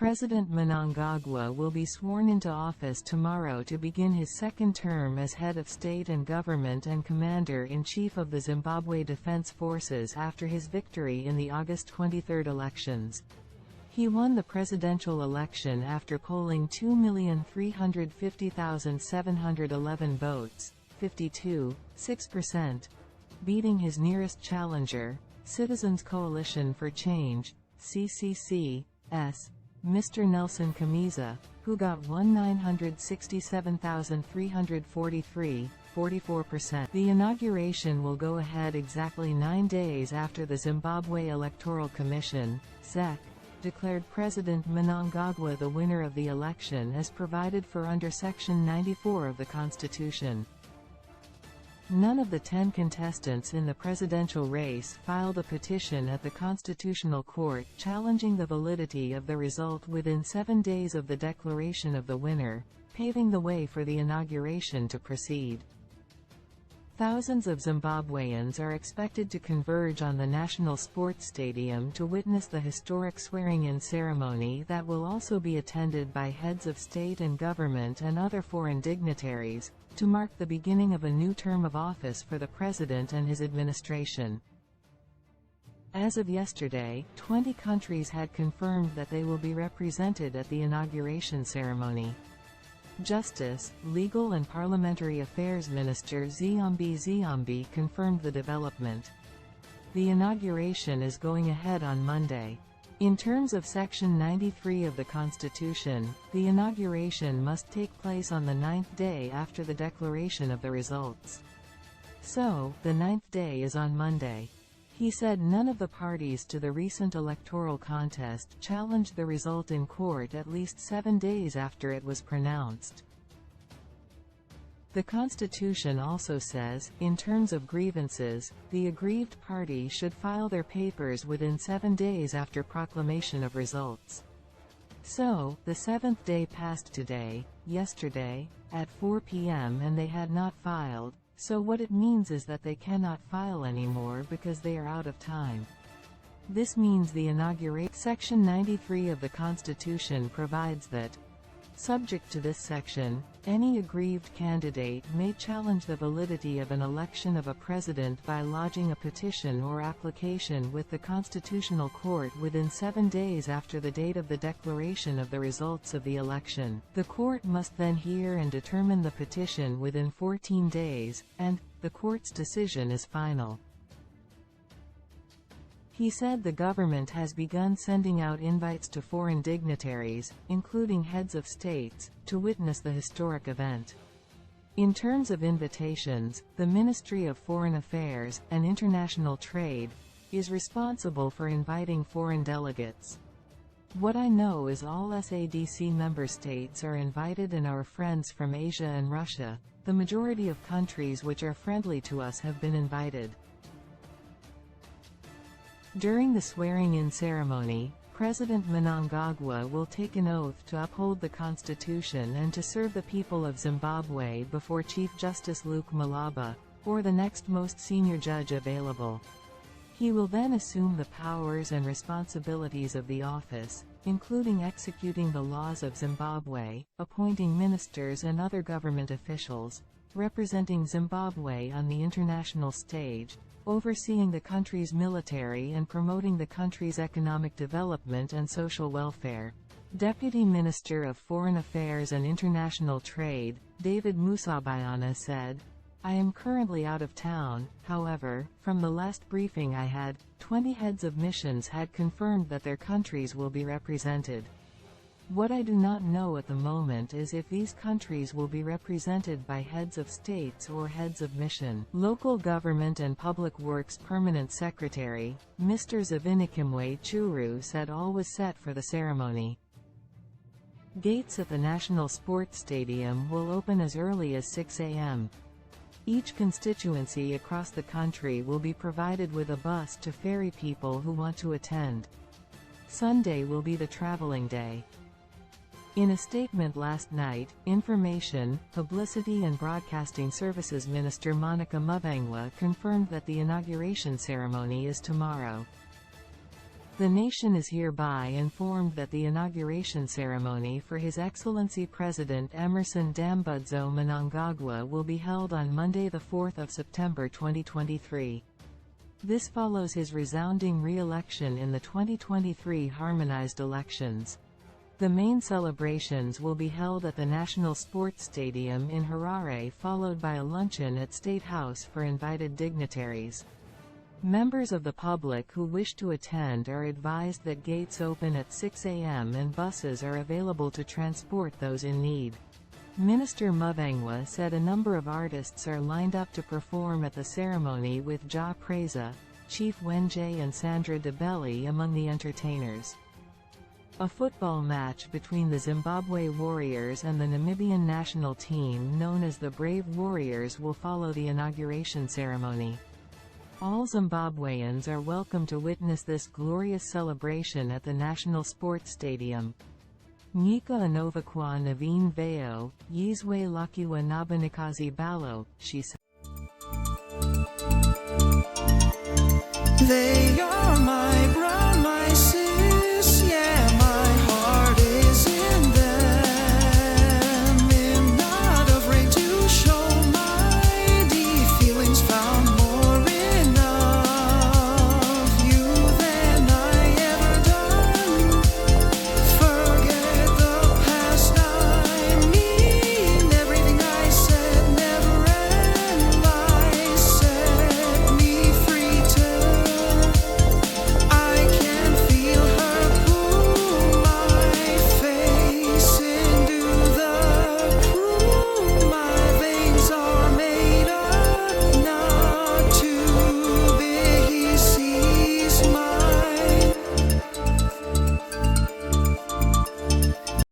President Mnangagwa will be sworn into office tomorrow to begin his second term as head of state and government and commander-in-chief of the Zimbabwe Defense Forces after his victory in the August 23 elections. He won the presidential election after polling 2,350,711 votes, 52.6%, beating his nearest challenger, Citizens Coalition for Change, CCC-S, Mr. Nelson Chamisa, who got 1,967,343, 44%. The inauguration will go ahead exactly 9 days after the Zimbabwe Electoral Commission, ZEC, declared President Mnangagwa the winner of the election as provided for under Section 94 of the Constitution. None of the 10 contestants in the presidential race filed a petition at the Constitutional Court challenging the validity of the result within 7 days of the declaration of the winner, paving the way for the inauguration to proceed. Thousands of Zimbabweans are expected to converge on the National Sports Stadium to witness the historic swearing-in ceremony that will also be attended by heads of state and government and other foreign dignitaries, to mark the beginning of a new term of office for the president and his administration. As of yesterday, 20 countries had confirmed that they will be represented at the inauguration ceremony. Justice, Legal and Parliamentary Affairs Minister Zimbabwe confirmed the development. The inauguration is going ahead on Monday. In terms of Section 93 of the Constitution, the inauguration must take place on the 9th day after the declaration of the results. So, the 9th day is on Monday. He said none of the parties to the recent electoral contest challenged the result in court at least 7 days after it was pronounced. The Constitution also says, in terms of grievances, the aggrieved party should file their papers within 7 days after proclamation of results. So, the 7th day passed yesterday, at 4 p.m. and they had not filed, so what it means is that they cannot file anymore because they are out of time. This means the inauguration. Section 93 of the Constitution provides that, subject to this section, any aggrieved candidate may challenge the validity of an election of a president by lodging a petition or application with the Constitutional Court within 7 days after the date of the declaration of the results of the election. The court must then hear and determine the petition within 14 days, and the court's decision is final. He said the government has begun sending out invites to foreign dignitaries, including heads of states, to witness the historic event. In terms of invitations, the Ministry of Foreign Affairs and International Trade is responsible for inviting foreign delegates. What I know is all SADC member states are invited and our friends from Asia and Russia, the majority of countries which are friendly to us have been invited. During the swearing-in ceremony, President Mnangagwa will take an oath to uphold the Constitution and to serve the people of Zimbabwe before Chief Justice Luke Malaba, or the next most senior judge available. He will then assume the powers and responsibilities of the office, including executing the laws of Zimbabwe, appointing ministers and other government officials, representing Zimbabwe on the international stage, overseeing the country's military and promoting the country's economic development and social welfare. Deputy Minister of Foreign Affairs and International Trade, David Musabayana said, "I am currently out of town, however, from the last briefing I had, 20 heads of missions had confirmed that their countries will be represented. What I do not know at the moment is if these countries will be represented by heads of states or heads of mission." Local Government and Public Works Permanent Secretary, Mr. Zavinikimwe Churu said all was set for the ceremony. Gates at the National Sports Stadium will open as early as 6 a.m. Each constituency across the country will be provided with a bus to ferry people who want to attend. Sunday will be the traveling day. In a statement last night, Information, Publicity and Broadcasting Services Minister Monica Mavangwa confirmed that the inauguration ceremony is tomorrow. The nation is hereby informed that the inauguration ceremony for His Excellency President Emmerson Dambudzo Mnangagwa will be held on Monday, 4 September 2023. This follows his resounding re-election in the 2023 harmonized elections. The main celebrations will be held at the National Sports Stadium in Harare, followed by a luncheon at State House for invited dignitaries. Members of the public who wish to attend are advised that gates open at 6 a.m. and buses are available to transport those in need. Minister Mnangagwa said a number of artists are lined up to perform at the ceremony, with Ja Preza, Chief Wenje and Sandra Debeli among the entertainers. A football match between the Zimbabwe Warriors and the Namibian national team known as the Brave Warriors will follow the inauguration ceremony. All Zimbabweans are welcome to witness this glorious celebration at the National Sports Stadium. Nyika inovakwa navine veo, yizwe lakiwa nabanikazi balo, she said.